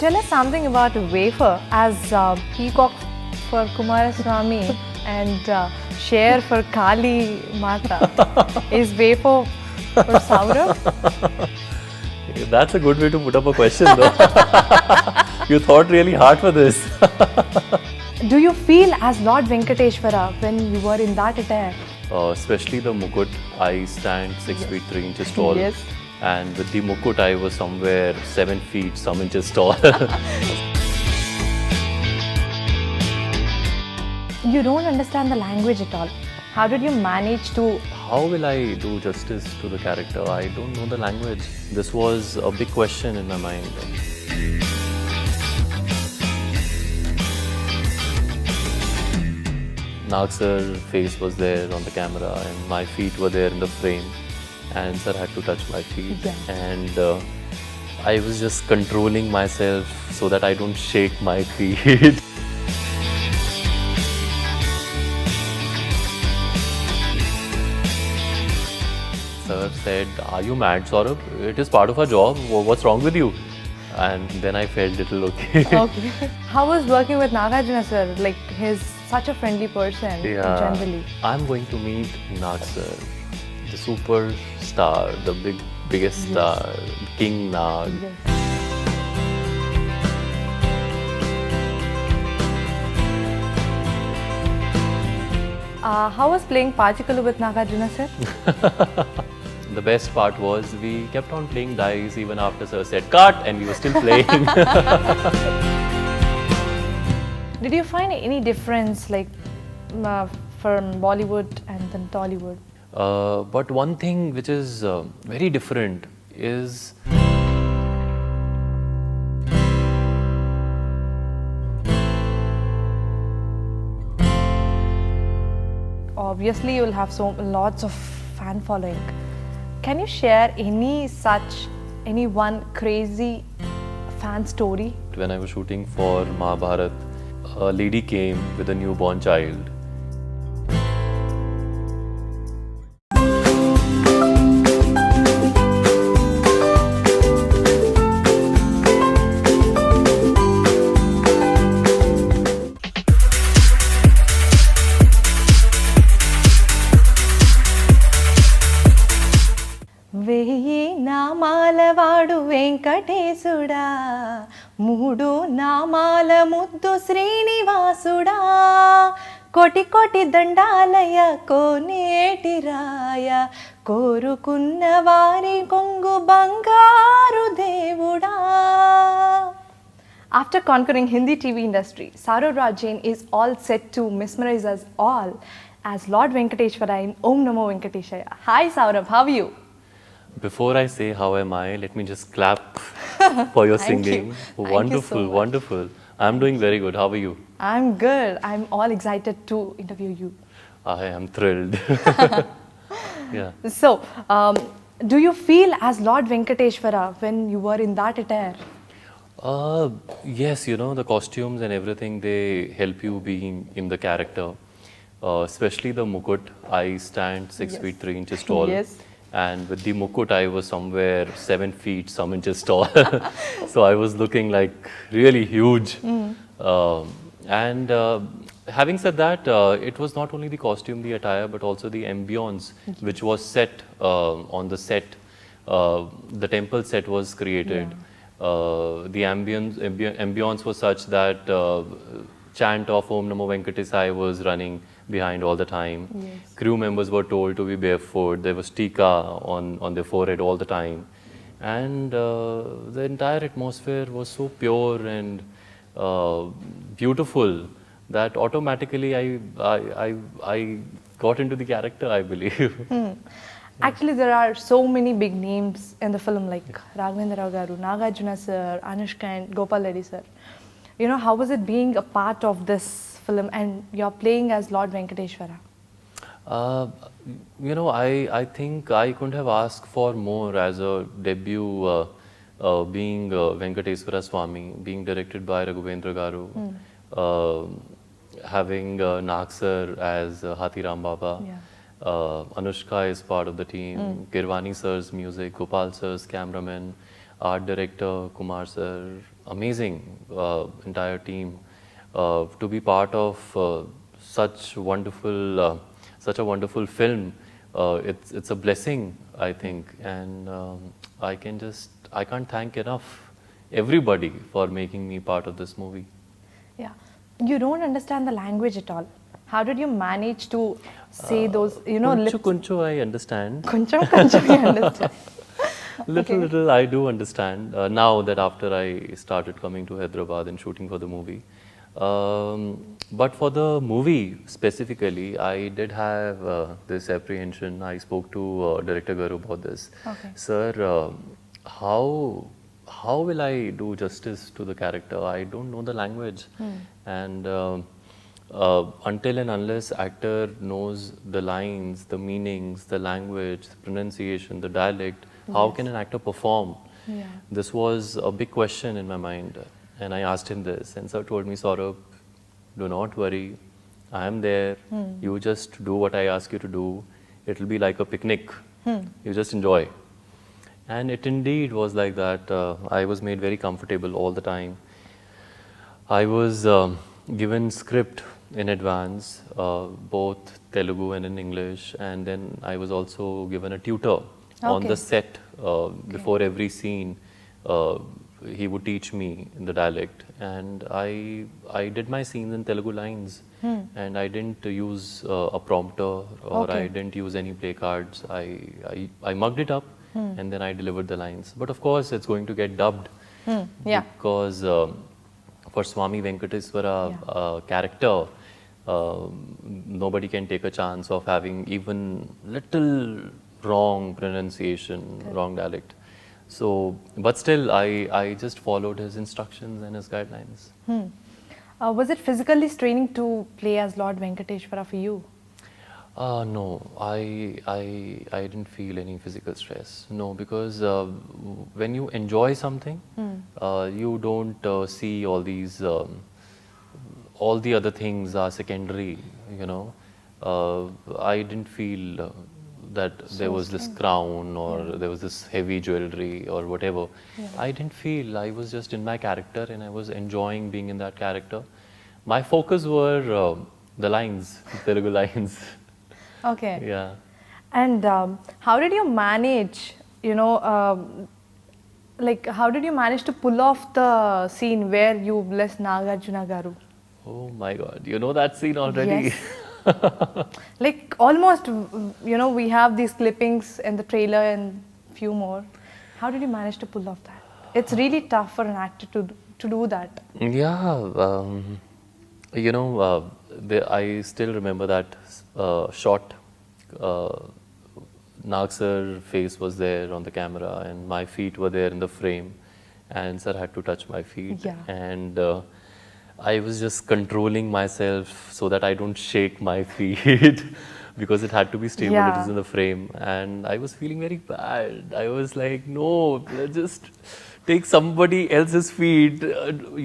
Tell us something about wafer as peacock for Kumaraswamy and share for Kali Mata. Is wafer for Saurabh? That's a good way to put up a question though. You thought really hard for this. Do you feel as Lord Venkateswara when you were in that attire? Especially the mukut, I stand 6 feet 3 inches tall. Yes. And with the mukut, I was somewhere 7 feet some inches tall. You don't understand the language at all. How did you manage to? How will I do justice to the character? I don't know the language. This was a big question in my mind. Nag sir's face was there on the camera and my feet were there in the frame. And sir had to touch my feet. Yeah. And I was just controlling myself so that I don't shake my feet. Sir said, "Are you mad, Saurabh? It is part of our job. What's wrong with you?" And then I felt little okay. Okay. How was working with Nagarjuna sir? Like, he's such a friendly person generally. I'm going to meet Nag sir, the superstar, the biggest star, King Nag. Yes. How was playing Pachikalu with Nagarjuna sir? The best part was we kept on playing dice even after sir said cut and we were still playing. Did you find any difference like from Bollywood and then Tollywood? But one thing which is very different is Obviously, you will have lots of fan following. Can you share any one crazy fan story? when I was shooting for Mahabharat, a lady came with a newborn child. వెయ్యి నామాలవాడు వెంకటేశుడా మూడు నామాల ముద్దు శ్రీనివాసుడా కోటి కోటి దండాలయ కోనేటి రాయ కోరుకున్న వారి కొంగు బంగారు దేవుడా. After conquering Hindi TV industry, Saurabh Raj Jain is all set to mesmerize us all as Lord Venkateswara in Om Namo Venkatesaya. Hi Saurabh, how are you? Before I say how am I, let me just clap for your Thank singing. you. Thank Wonderful, you so much. wonderful. I'm doing very good. How are you? I'm good. I'm all excited to interview you. I am thrilled. Yeah. So, do you feel as Lord Venkateswara when you were in that attire? Yes, you know, the costumes and everything, they help you being in the character. Especially the mukut. I stand 6 Yes. feet 3 inches tall. Yes. And with the mukut, I was somewhere 7 feet some inches tall. So I was looking like really huge. And having said that, it was not only the costume, the attire, but also the ambience which was set on the set. The temple set was created. The ambience was such that chant of Om Namo Venkatesaya was running behind all the time. Yes. Crew members were told to be barefoot. There was tika on their forehead all the time. And the entire atmosphere was so pure and beautiful that automatically I got into the character, I believe. Actually, there are so many big names in the film like Raghavendra Garu, Nagarjuna sir, Anushka and Gopal Reddy sir. You know, how was it being a part of this film and you're playing as Lord Venkateswara? You know, I think I couldn't have asked for more as a debut being Venkateswara Swamy, being directed by Raghavendra Garu, having Nag sir as Hathiram Baba. Yeah. Anushka is part of the team, Kirwani sir's music, Gopal sir's cameraman, art director Kumar sir, amazing entire team. To be part of such a wonderful film, it's a blessing, I think, and I can't thank enough everybody for making me part of this movie. Yeah. You don't understand the language at all. How did you manage to say those, Kunchu kunchu I understand. Kuncham, kuncham, I understand. Little I do understand now that after I started coming to Hyderabad and shooting for the movie. But for the movie specifically, I did have this apprehension. I spoke to director Garu about this. Okay. Sir, how will I do justice to the character? I don't know the language, and until and unless actor knows the lines, the meanings, the language, the pronunciation, the dialect, how can an actor perform? Yeah. This was a big question in my mind, and I asked him this, and sir told me, Saurabh, do not worry, I am there. You just do what I ask you to do. It will be like a picnic. You just enjoy. And it indeed was like that. I was made very comfortable all the time. I was given script in advance, both Telugu and in English, and then I was also given a tutor on the set before every scene. He would teach me in the dialect, and I did my scenes in Telugu lines, and I didn't use a prompter or I didn't use any play cards. I mugged it up and then I delivered the lines. But of course, it's going to get dubbed because for Swamy Venkateswara character, nobody can take a chance of having even little wrong pronunciation, wrong dialect. So, but still, I just followed his instructions and his guidelines. Was it physically straining to play as Lord Venkateswara for you? No, I didn't feel any physical stress. No, because when you enjoy something, you don't see all these, all the other things are secondary, you know. I didn't feel that there was this crown or there was this heavy jewelry or whatever. I didn't feel, I was just in my character and I was enjoying being in that character. My focus were the lines, Telugu lines. Okay. Yeah. And how did you manage, how did you manage to pull off the scene where you bless Nagarjuna Garu? Oh my God, you know that scene already? Yes. Like almost, we have these clippings in the trailer and few more. How did you manage to pull off that? It's really tough for an actor to do that. Yeah, I still remember that shot. Nag sir face was there on the camera and my feet were there in the frame and sir had to touch my feet and I was just controlling myself so that I don't shake my feet because it had to be stable, it is in the frame and I was feeling very bad. I was like, no, let's just take somebody else's feet, you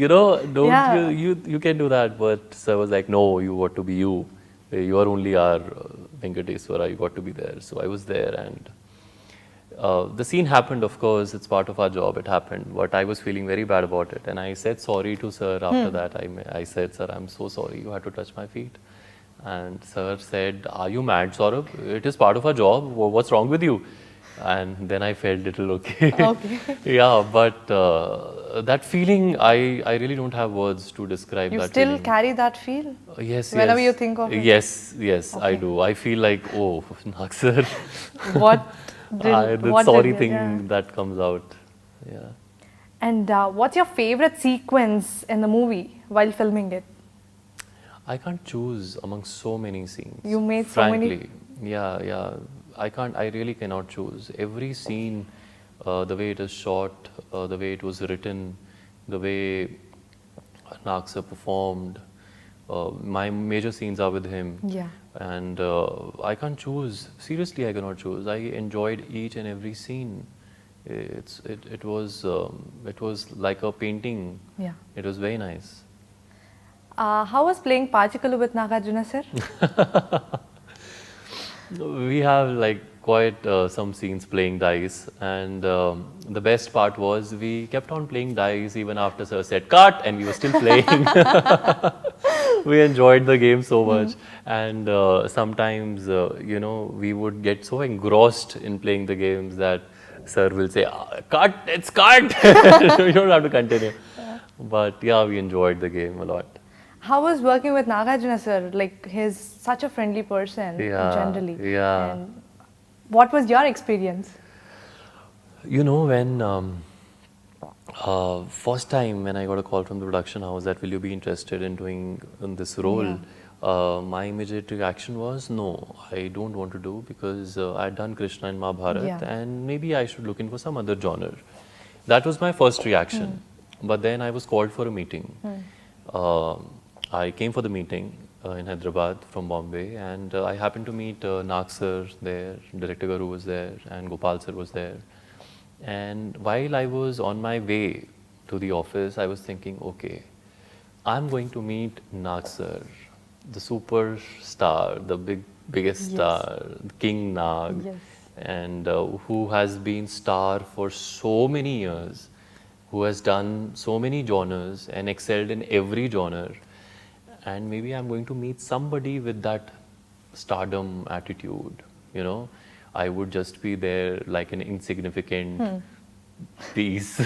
can do that. But sir was like, no, you got to be you. You are only our Venkateswara, you got to be there. So I was there and the scene happened, of course, it's part of our job, it happened. But I was feeling very bad about it. And I said sorry to sir after that. I said, sir, I'm so sorry, you had to touch my feet. And sir said, are you mad, Saurabh? It is part of our job, what's wrong with you? And then I felt little okay. Yeah, but that feeling, I really don't have words to describe that feeling. You still feeling. carry that feel? Yes, Whenever you think of it? Yes, I do. I feel like, oh, Nag sir. The sorry thing that comes out. Yeah. And what's your favorite sequence in the movie while filming it? I can't choose among so many scenes. You made frankly. so many? Yeah. I really cannot choose. Every scene, the way it is shot, the way it was written, the way Nag sir performed, my major scenes are with him. Yeah. And I can't choose. Seriously, I cannot choose. I enjoyed each and every scene. It was like a painting. Yeah. It was very nice. How was playing Pachikalu with Nagarjuna sir? We have like quite some scenes playing dice, and the best part was we kept on playing dice even after sir said cut, and we were still playing. We enjoyed the game so much, and sometimes we would get so engrossed in playing the games that sir will say, cut, it's cut. You don't have to continue. But yeah, we enjoyed the game a lot. How was working with Nagarjuna sir? Like, he's such a friendly person generally. Yeah. And what was your experience? You know, when first time when I got a call from the production house that will you be interested in doing this role, my immediate reaction was no, I don't want to do, because I had done Krishna and Mahabharat and maybe I should look in for some other genre. That was my first reaction. But then I was called for a meeting. I came for the meeting in Hyderabad from Bombay, and I happened to meet Nag sir there, Director Garu was there, and Gopal sir was there. And while I was on my way to the office, I was thinking, okay, I'm going to meet Nag sir, the superstar, the biggest star, King Nag, and who has been star for so many years, who has done so many genres and excelled in every genre. And maybe I'm going to meet somebody with that stardom attitude, you know. I would just be there like an insignificant piece,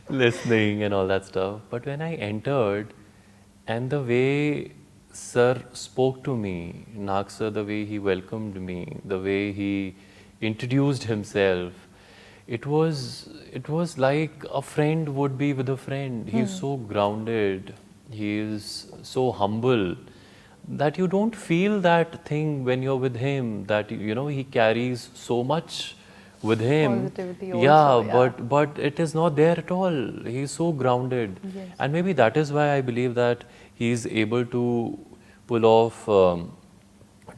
listening and all that stuff. But when I entered, and the way sir spoke to me, Nag sir, the way he welcomed me, the way he introduced himself, it was like a friend would be with a friend. He's so grounded. He is so humble that you don't feel that thing when you're with him, that he carries so much with him. Positivity also, but it is not there at all. He's so grounded. And maybe that is why I believe that he's able to pull off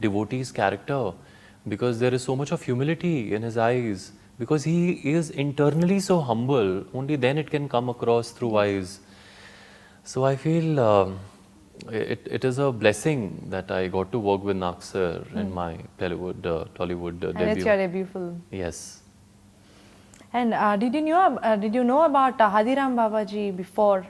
devotee's character, because there is so much of humility in his eyes, because he is internally so humble. Only then it can come across through eyes. So I feel it is a blessing that I got to work with Nag sir in my Tollywood debut. And it's your debut film. Yes. And did you know about Hadiram Babaji before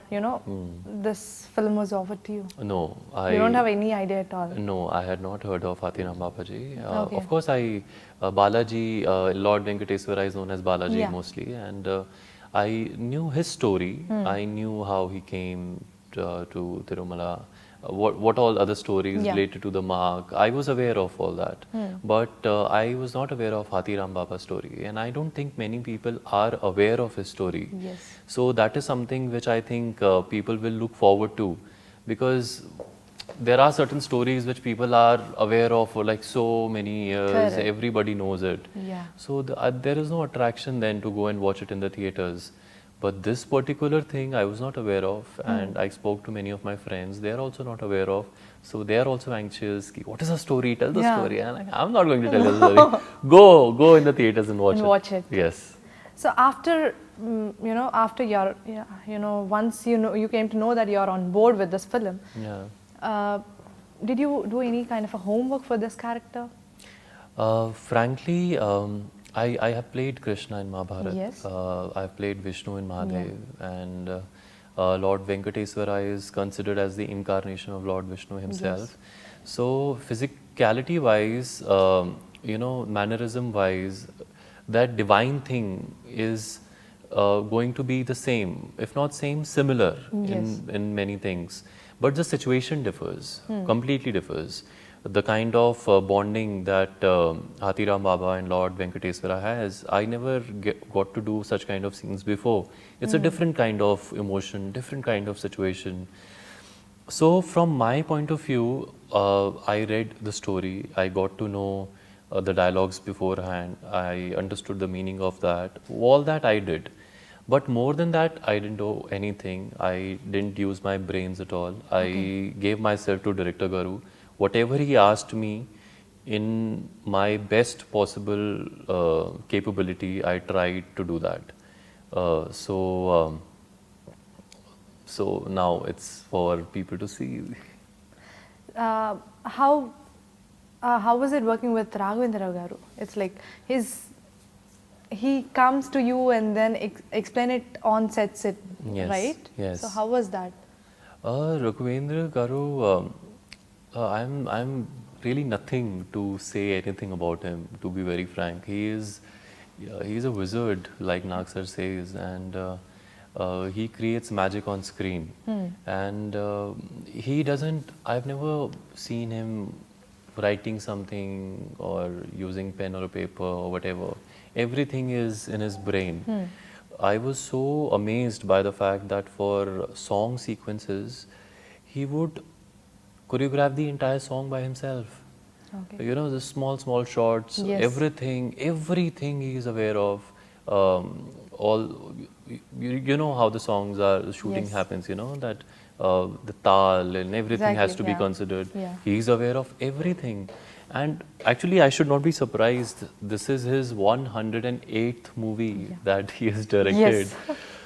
this film was offered to you? No, You don't have any idea at all. No, I had not heard of Hadiram Babaji. Okay. Of course, Balaji, Lord Venkateswara is known as Balaji mostly, and I knew his story. I knew how he came to Tirumala, what all other stories related to the mark. I was aware of all that, but I was not aware of Hatiram Baba's story, and I don't think many people are aware of his story. So that is something which I think people will look forward to, because there are certain stories which people are aware of for like so many years. Correct. Everybody knows it. So there is no attraction then to go and watch it in the theaters. But this particular thing I was not aware of, and I spoke to many of my friends. They are also not aware of. So they are also anxious. What is the story? Tell the story. And I'm not going to tell the story. Go in the theaters and watch it. Yes. So after after your once you came to know that you're on board with this film. Did you do any kind of a homework for this character? Frankly, I have played Krishna in Mahabharat. Yes. I have played Vishnu in Mahadev, and Lord Venkateswara is considered as the incarnation of Lord Vishnu himself. So physicality wise, mannerism wise, that divine thing is going to be the same, if not same, similar in many things. But the situation differs, completely differs. The kind of bonding that Hatiram Baba and Lord Venkateswara has, I never got to do such kind of scenes before. It's a different kind of emotion, different kind of situation. So from my point of view, I read the story, I got to know the dialogues beforehand, I understood the meaning of that, all that I did. But more than that, I didn't do anything. I didn't use my brains at all. I gave myself to Director Garu. Whatever he asked me, in my best possible capability, I tried to do that. So now it's for people to see. How How was it working with Raghavendra Garu? It's like he comes to you and then explain it on sets, Yes, right? yes. So how was that? Raghavendra Garu, I'm really nothing to say anything about him, to be very frank. He's a wizard, like Nagsar says, and he creates magic on screen. And he doesn't, I've never seen him writing something or using pen or a paper or whatever. Everything is in his brain. I was so amazed by the fact that for song sequences, he would choreograph the entire song by himself. Okay. You know, the small shots, Yes. everything he is aware of. All you know how the songs are, the shooting Yes. happens. You know that the tal and everything has to Exactly, be yeah. considered. Yeah. He is aware of everything. And actually, I should not be surprised. This is his 108th movie that he has directed. Yes.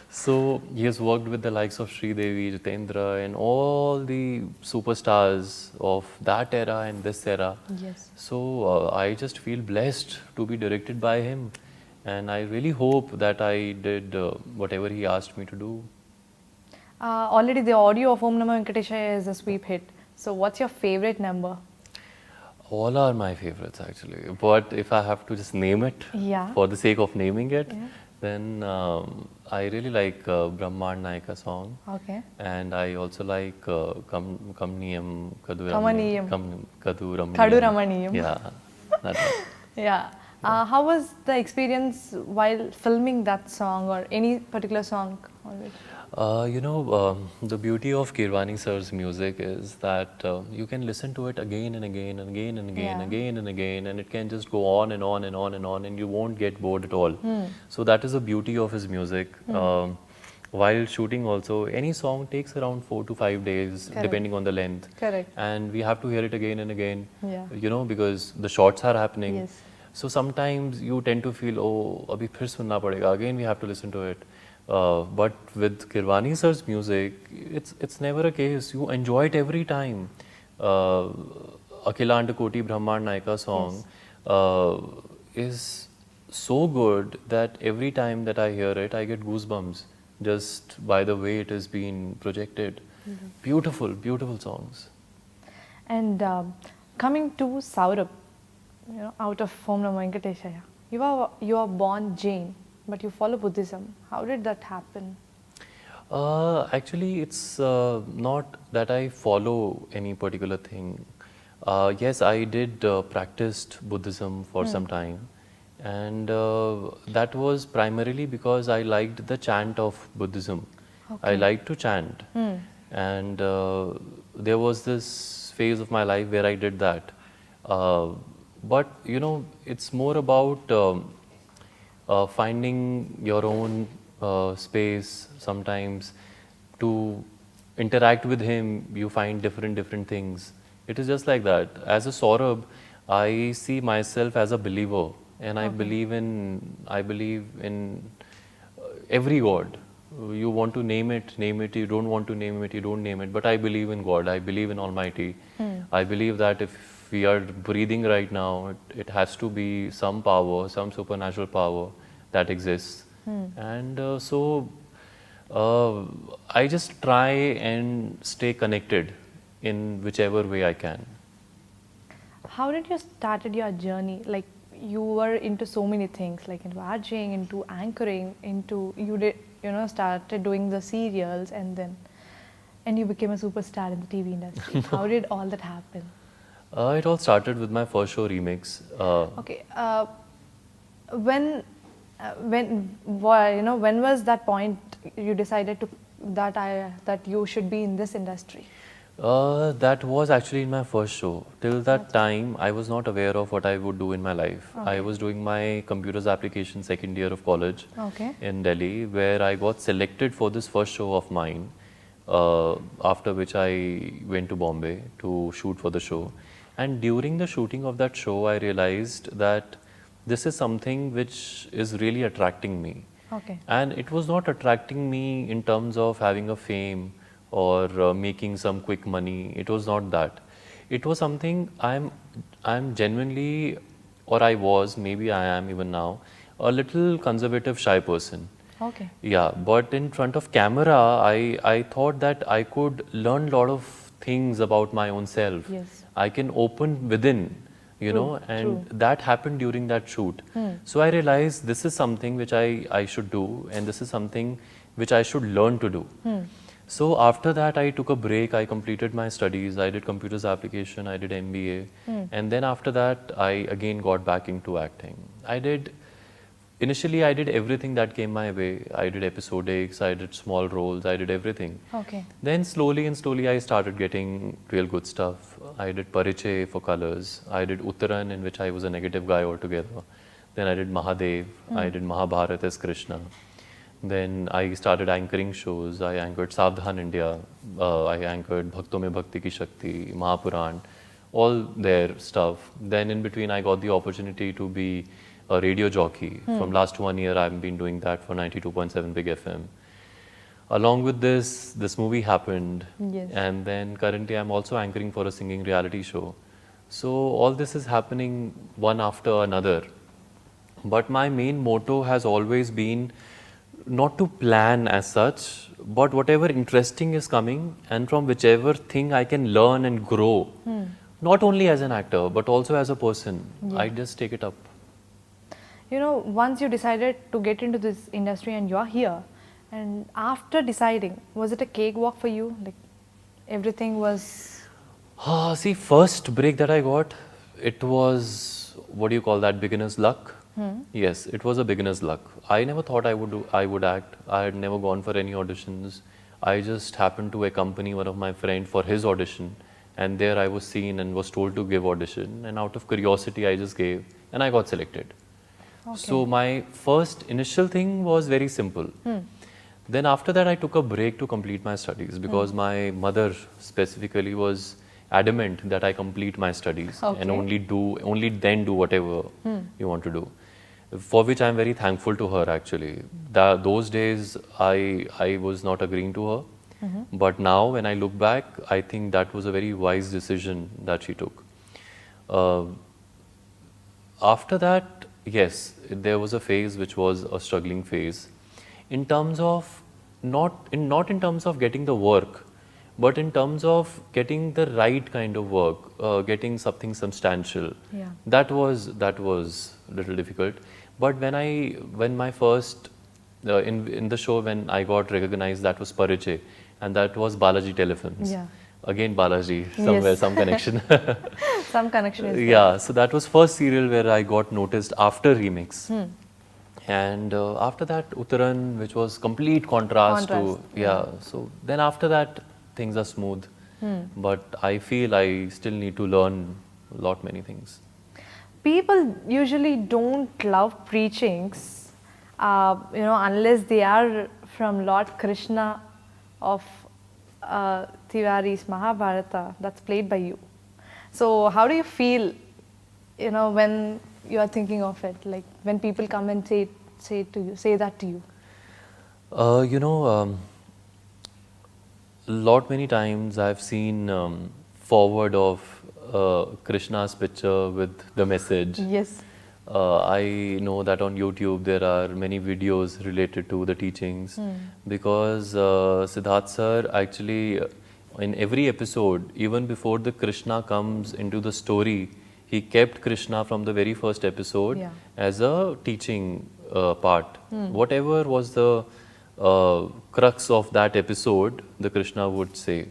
So he has worked with the likes of Sridevi, Jitendra, and all the superstars of that era and this era. Yes. So I just feel blessed to be directed by him, and I really hope that I did whatever he asked me to do. Already the audio of Om Namo Venkatesaya is a sweep hit. So what's your favorite number? All are my favorites actually, but if I have to just name it Yeah. for the sake of naming it, Yeah. then I really like Brahman Naika song. Okay. And I also like Kamniyam Kamaniyam. Kadu Ramaniyam. Kadu Ramaniyam. Yeah, that one. Yeah. How was the experience while filming that song or any particular song? You know, the beauty of Kirwani sir's music is that you can listen to it again and again and again and again, Yeah. again and again, and it can just go on and on and on and on, and you won't get bored at all. So that is the beauty of his music. While shooting also, any song takes around 4 to 5 days, Correct. depending on the length. Correct. And we have to hear it again and again, Yeah. you know, because the shots are happening. Yes. So sometimes you tend to feel, oh, abhi phir sunna padega. Again, we have to listen to it. But with Kirwani sir's music, it's never a case. You enjoy it every time. Akhiland Koti Brahman Naika song is so good that every time that I hear it, I get goosebumps just by the way it is being projected. Beautiful, beautiful songs. And coming to Saurabh, out of Om Namo Venkatesaya, you are born Jain, but you follow Buddhism. How did that happen? Actually, it's not that I follow any particular thing. Yes, I did practiced Buddhism for some time, and that was primarily because I liked the chant of Buddhism. I liked to chant, and there was this phase of my life where I did that. But you know, it's more about finding your own space. Sometimes to interact with him, you find different things. It is just like that. As a Saurabh, I see myself as a believer, and I believe in every God. You want to name it, you don't want to name it, you don't name it. But I believe in God, I believe in Almighty. I believe that if we are breathing right now, it has to be some power, some supernatural power that exists. And I just try and stay connected in whichever way I can. How did you started your journey? Like you were into so many things, like into arching, into anchoring, started doing the serials, and you became a superstar in the TV industry. How did all that happen? It all started with my first show, Remix. Okay, when was that point you decided that you should be in this industry? That was actually in my first show. Till that time, I was not aware of what I would do in my life. I was doing my computers application second year of college in Delhi, where I got selected for this first show of mine, after which I went to Bombay to shoot for the show. And during the shooting of that show, I realized that this is something which is really attracting me. And it was not attracting me in terms of having a fame or making some quick money. It was not that. it was something I'm genuinely, or I was, maybe I am even now, a little conservative, shy person. Okay. Yeah, but in front of camera, I thought that I could learn a lot of things about my own self. Yes. I can open within, you know, and that happened during that shoot. So I realized this is something which I should do, and this is something which I should learn to do. So after that, I took a break. I completed my studies. I did computers application. I did MBA, and then after that, I again got back into acting. Initially, I did everything that came my way. I did episodics, I did small roles, I did everything. Okay. Then slowly and slowly, I started getting real good stuff. I did Pariche for colors. I did Uttaran, in which I was a negative guy altogether. Then I did Mahadev. I did Mahabharat as Krishna. Then I started anchoring shows. I anchored Savdhan India. I anchored Bhakto Mein Bhakti Ki Shakti, Mahapuran, all their stuff. Then in between, I got the opportunity to be a radio jockey. From last 1 year, I've been doing that for 92.7 Big FM. Along with this movie happened. Yes. And then currently, I'm also anchoring for a singing reality show. So all this is happening one after another. But my main motto has always been not to plan as such, but whatever interesting is coming, and from whichever thing I can learn and grow, not only as an actor, but also as a person, I just take it up. You know, once you decided to get into this industry and you're here, and after deciding, was it a cakewalk for you? Like everything was... See, first break that I got, it was, what do you call that, beginner's luck? Yes, it was a beginner's luck. I never thought I would act. I had never gone for any auditions. I just happened to accompany one of my friend for his audition, and there I was seen and was told to give audition, and out of curiosity I just gave, and I got selected. Okay. So my first initial thing was very simple. Then after that I took a break to complete my studies because my mother specifically was adamant that I complete my studies and only then do whatever you want to do. For which I am very thankful to her actually. Those days I was not agreeing to her. But now when I look back, I think that was a very wise decision that she took. After that, yes, there was a phase which was a struggling phase. In terms of, not in terms of getting the work, but in terms of getting the right kind of work, getting something substantial. Yeah. That was a little difficult. But when my first, in the show when I got recognized, that was Pariche, and that was Balaji Telefilms. Yeah. Again Balaji, somewhere, Yes. some connection. Some connection is there. Yeah, so that was first serial where I got noticed after Remix. And after that, Uttaran, which was complete contrast to, so then after that, things are smooth. But I feel I still need to learn many things. People usually don't love preachings, unless they are from Lord Krishna of Tiwari's Mahabharata that's played by you. So how do you feel, when you are thinking of it, like when people come and say that to you? Many times I've seen forward of Krishna's picture with the message. Yes. I know that on YouTube there are many videos related to the teachings because Siddharth sir actually in every episode, even before the Krishna comes into the story, he kept Krishna from the very first episode as a teaching part. Whatever was the crux of that episode, the Krishna would say.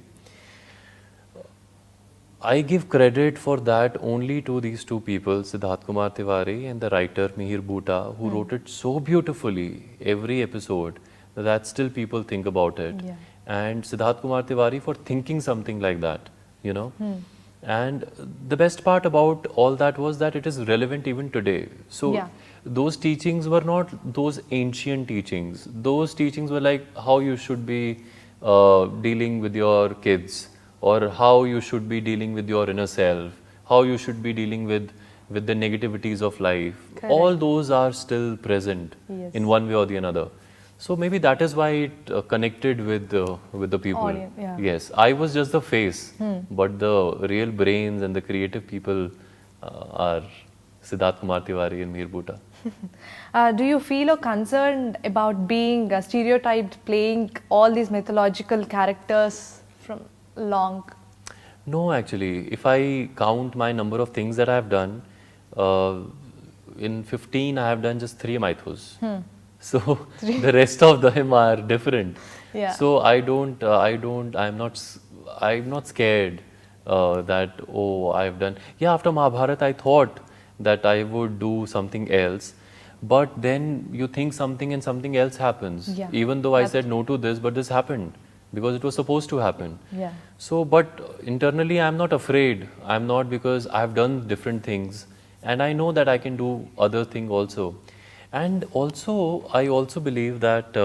I give credit for that only to these two people, Siddharth Kumar Tiwari and the writer Mihir Bhuta, who wrote it so beautifully, every episode, that still people think about it. Yeah. And Siddharth Kumar Tiwari for thinking something like that, And the best part about all that was that it is relevant even today. So those teachings were not those ancient teachings. Those teachings were like how you should be dealing with your kids, or how you should be dealing with your inner self, how you should be dealing with the negativities of life. Correct. All those are still present in one way or the another. So maybe that is why it connected with the people. Audience, yeah. Yes, I was just the face, but the real brains and the creative people are Siddharth Kumar Tiwari and Mir Bhuta. Do you feel or concerned about being stereotyped, playing all these mythological characters from long? No, actually, if I count my number of things that I have done, uh, in 15 I have done just 3 mythos. So the rest of them are different. Yeah. So I'm not scared that, oh, I've done. Yeah, after Mahabharat, I thought that I would do something else. But then you think something and something else happens. Yeah. Even though I said no to this, but this happened because it was supposed to happen. Yeah. So, but internally, I'm not afraid. I'm not, because I've done different things and I know that I can do other thing also. And also, I also believe that,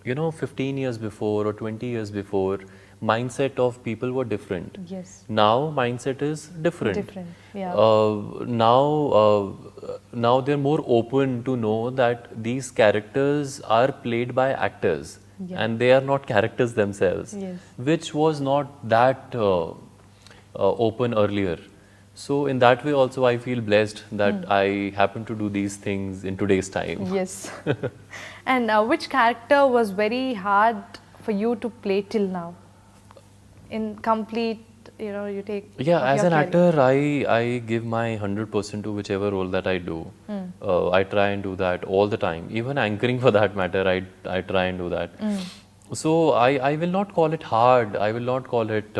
15 years before or 20 years before, mindset of people were different. Yes. Now, mindset is different. Different, yeah. Now they're more open to know that these characters are played by actors. Yeah. And they are not characters themselves, Yes. which was not that open earlier. So in that way also I feel blessed that I happen to do these things in today's time. Yes. And which character was very hard for you to play till now? In complete, you take. Yeah, of as your an career. actor, I give my 100% to whichever role that I do. I try and do that all the time. Even anchoring for that matter, I try and do that. So I will not call it hard. I will not call it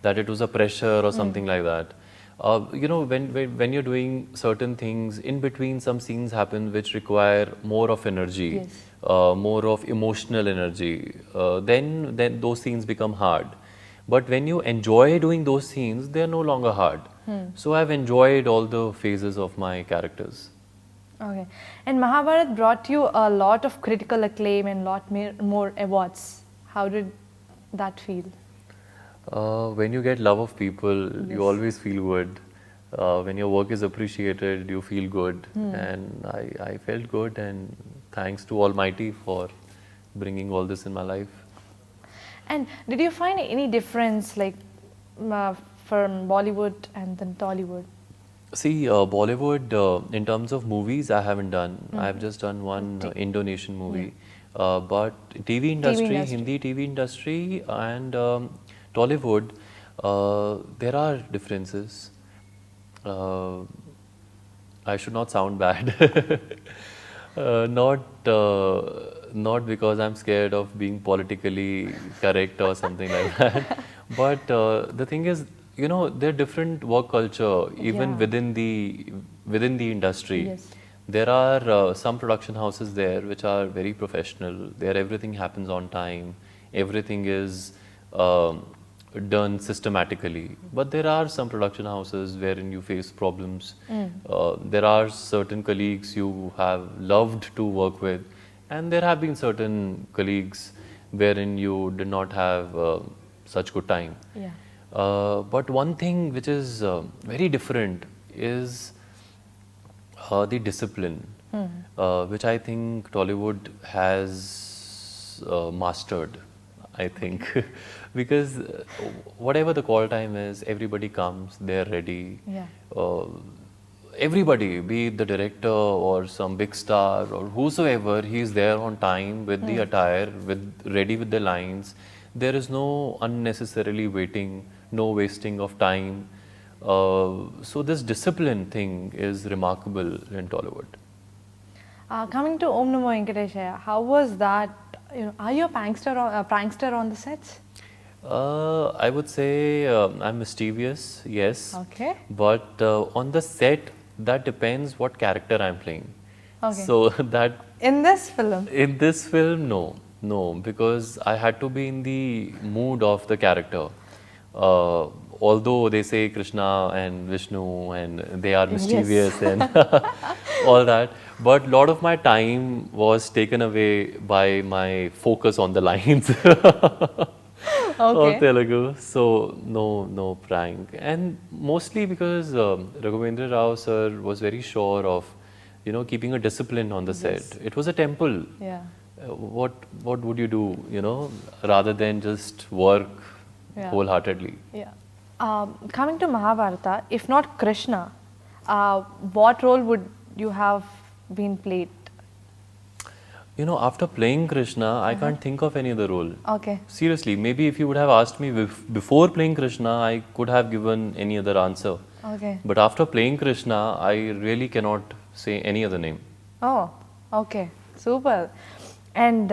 that it was a pressure or something like that. When you're doing certain things, in between some scenes happen which require more of energy, Yes. more of emotional energy, then those scenes become hard. But when you enjoy doing those scenes, they're no longer hard. So I've enjoyed all the phases of my characters. Okay. And Mahabharat brought you a lot of critical acclaim and lot more awards. How did that feel? When you get love of people, Yes. you always feel good. When your work is appreciated, you feel good. And I felt good, and thanks to Almighty for bringing all this in my life. And did you find any difference like from Bollywood and then Tollywood? See, Bollywood, in terms of movies, I haven't done. I've just done one Indonesian movie. But TV industry, industry. Hindi TV industry and Tollywood, there are differences. I should not sound bad. Not because I'm scared of being politically correct or something like that. But the thing is, there are different work culture even Yeah. within the industry. Yes. There are some production houses there which are very professional. There everything happens on time. Everything is done systematically. But there are some production houses wherein you face problems. There are certain colleagues you have loved to work with, and there have been certain colleagues wherein you did not have such good time. Yeah. But one thing which is very different is the discipline, which I think Tollywood has mastered, I think. Because whatever the call time is, everybody comes, they're ready. Yeah. Everybody, be it the director or some big star or whosoever, he's there on time with the attire, ready with the lines. There is no unnecessarily waiting, no wasting of time. So this discipline thing is remarkable in Tollywood. Coming to Om Namo Venkatesaya, how was that? Are you a prankster on the sets? I would say I'm mischievous, yes. Okay. But on the set, that depends what character I'm playing. Okay. So that In this film? in this film, no, because I had to be in the mood of the character. Although they say Krishna and Vishnu and they are mischievous and all that, but a lot of my time was taken away by my focus on the lines. Of Telugu. So no prank, and mostly because Raghavendra Rao sir was very sure of keeping a discipline on the set. It was a temple. Yeah. What would you do, rather than just work Yeah. wholeheartedly? Yeah. Coming to Mahabharata, if not Krishna, what role would you have been played? After playing Krishna, I can't think of any other role. Okay. Seriously, maybe if you would have asked me before playing Krishna, I could have given any other answer. Okay. But after playing Krishna, I really cannot say any other name. Oh, okay. Super. And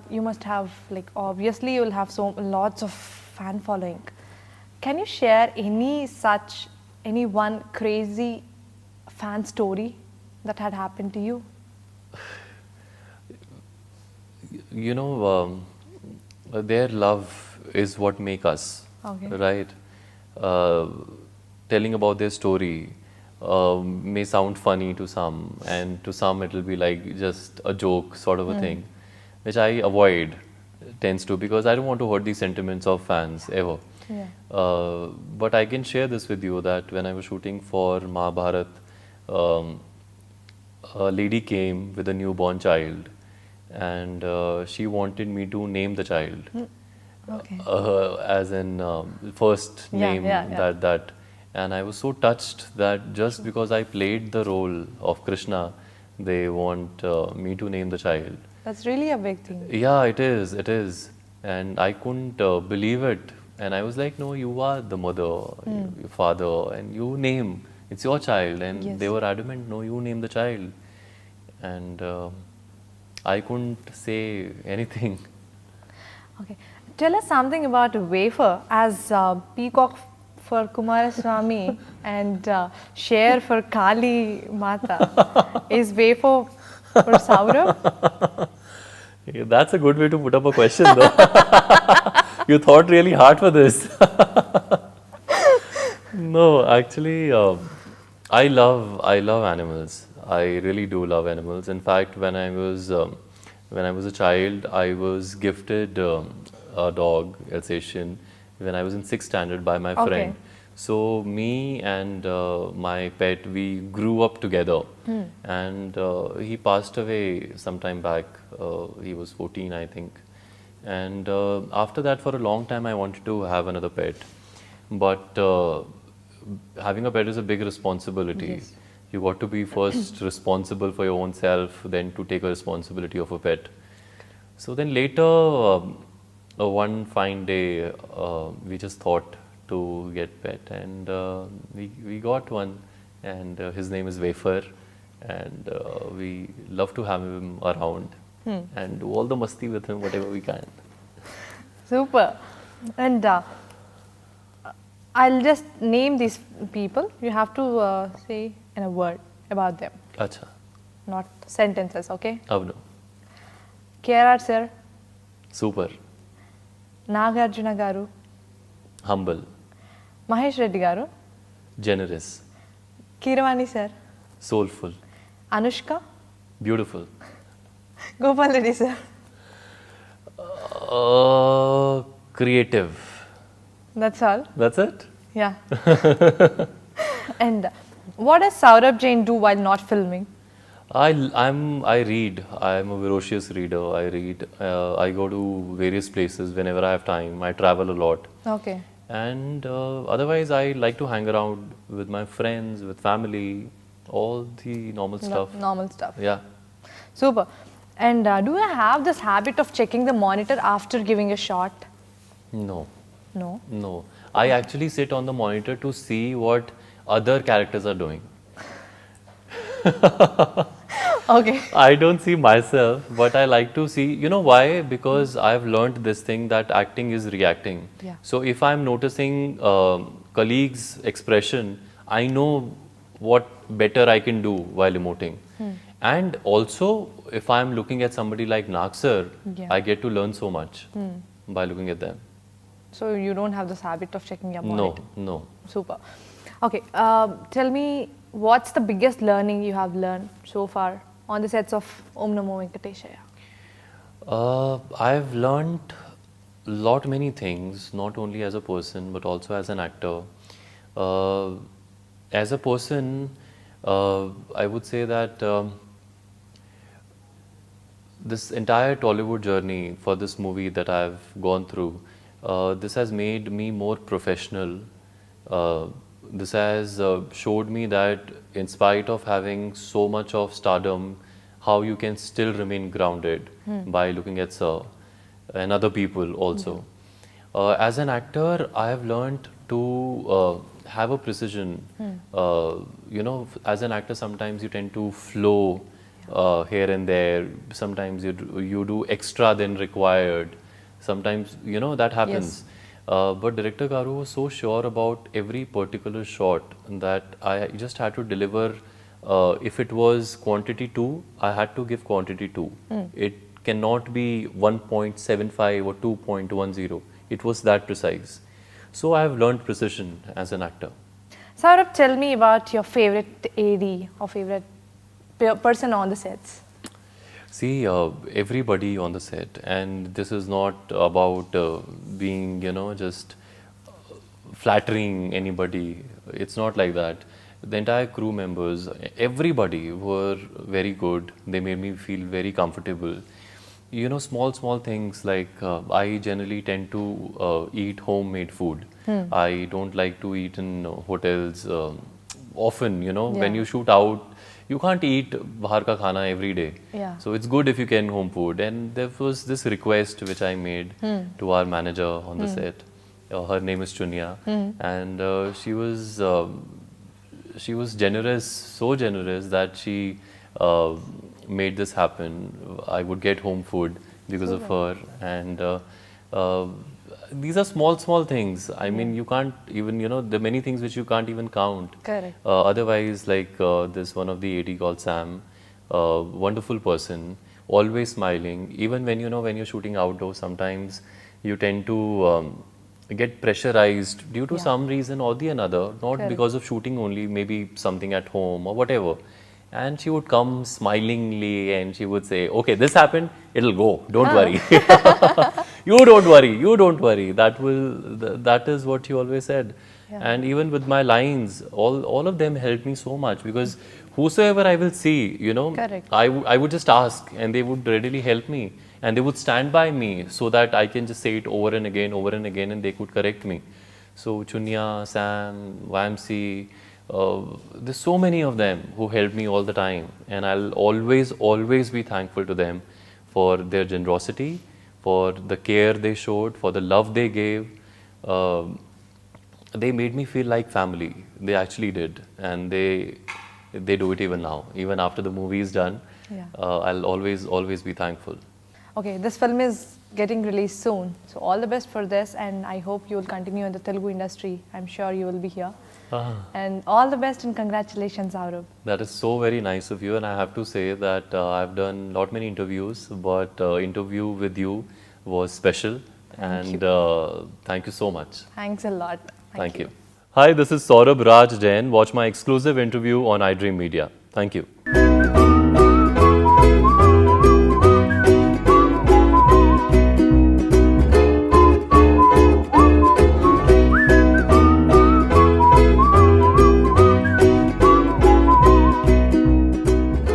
you must have, like, obviously you'll have lots of fan following. Can you share any one crazy fan story that had happened to you? Their love is what make us, Okay. right? Telling about their story may sound funny to some, and to some it will be like just a joke sort of a thing, which I avoid, tends to, because I don't want to hurt the sentiments of fans ever. Yeah. But I can share this with you that when I was shooting for Mahabharat, a lady came with a newborn child, and she wanted me to name the child. Okay. As in first name yeah. that, and I was so touched that just because I played the role of Krishna, they want me to name the child. That's really a big thing. Yeah, it is, and I couldn't believe it, and I was like, no, you are the mother, your father, and you name, it's your child, and Yes. they were adamant, no, you name the child, and I couldn't say anything. Okay. Tell us something about wafer as peacock for Kumaraswamy and share for Kali Mata. Is wafer for Saurabh? Yeah, that's a good way to put up a question, though. You thought really hard for this. No, actually, I love animals. I really do love animals. In fact, when I was a child, I was gifted a dog, Alsatian, when I was in 6th standard by my friend. So me and my pet, we grew up together, and he passed away some time back. He was 14, I think. And after that, for a long time, I wanted to have another pet. But having a pet is a big responsibility. Yes. You got to be first responsible for your own self, then to take a responsibility of a pet. So then later, one fine day, we just thought to get pet, and we got one, and his name is Wafer, and we love to have him around and do all the masti with him, whatever we can. Super. And I'll just name these people. You have to say in a word about them, Acha, not sentences, okay? Avnu, KRR sir, super, Nagarjuna garu, humble, Mahesh Reddy garu, generous, Keeravani sir, soulful, Anushka, beautiful. Gopal Reddy sir. Creative. That's all. That's it? Yeah. And what does Saurabh Jain do while not filming? I read. I'm a ferocious reader. I read. I go to various places whenever I have time. I travel a lot. Okay. And otherwise, I like to hang around with my friends, with family, all the normal stuff. Normal stuff. Yeah. Super. And do you have this habit of checking the monitor after giving a shot? No. No. No. I actually sit on the monitor to see what other characters are doing. Okay. I don't see myself, but I like to see, you know why? Because I've learned this thing that acting is reacting. Yeah. So if I'm noticing colleagues' expression, I know what better I can do while emoting. And also, if I'm looking at somebody like Naksar, Yeah. I get to learn so much by looking at them. So you don't have this habit of checking your No, monitor? no. Super. Okay. Tell me, what's the biggest learning you have learned so far on the sets of Om Namo Venkatesaya? I've learned many things, not only as a person, but also as an actor. As a person, I would say that this entire Tollywood journey for this movie that I've gone through, this has made me more professional. This has showed me that in spite of having so much of stardom, how you can still remain grounded by looking at Sir and other people also. As an actor, I have learned to have a precision. As an actor, sometimes you tend to flow here and there. Sometimes you do extra than required. Sometimes, that happens. But Director Garu was so sure about every particular shot that I just had to deliver. If it was quantity 2, I had to give quantity 2. It cannot be 1.75 or 2.10. It was that precise. So I have learned precision as an actor. Saurabh, tell me about your favorite AD or favorite person on the sets. See, everybody on the set, and this is not about being, just flattering anybody. It's not like that. The entire crew members, everybody were very good. They made me feel very comfortable. Small things like I generally tend to eat homemade food. I don't like to eat in hotels often, when you shoot out, you can't eat bahar ka khana every day. So it's good if you can home food. And there was this request which I made to our manager on the set. Her name is Chunya, and she was generous, so generous that she made this happen. I would get home food because of her, and these are small things. I mean, you can't even, there are many things which you can't even count. Correct. Otherwise, like this one of the AD called Sam, wonderful person, always smiling. Even when when you're shooting outdoors, sometimes you tend to get pressurized due to some reason or the another, not because of shooting only, maybe something at home or whatever. And she would come smilingly and she would say, okay, this happened, it'll go, don't worry. You don't worry. That is what you always said. And even with my lines, all of them helped me so much, because whosoever I will see, I would just ask and they would readily help me. And they would stand by me so that I can just say it over and again, and they could correct me. So Chunya, Sam, YMC, there's so many of them who helped me all the time, and I'll always be thankful to them for their generosity, for the care they showed, for the love they gave. They made me feel like family. They actually did, and they do it even now. Even after the movie is done, I'll always be thankful. Okay, this film is getting released soon, so all the best for this, and I hope you will continue in the Telugu industry. I'm sure you will be here. And all the best and congratulations, Saurabh. That is so very nice of you, and I have to say that I've done not many interviews, but interview with you was special. Thank you so much. Thanks a lot. Thank you. Hi, this is Saurabh Raj Jain. Watch my exclusive interview on iDream Media. Thank you.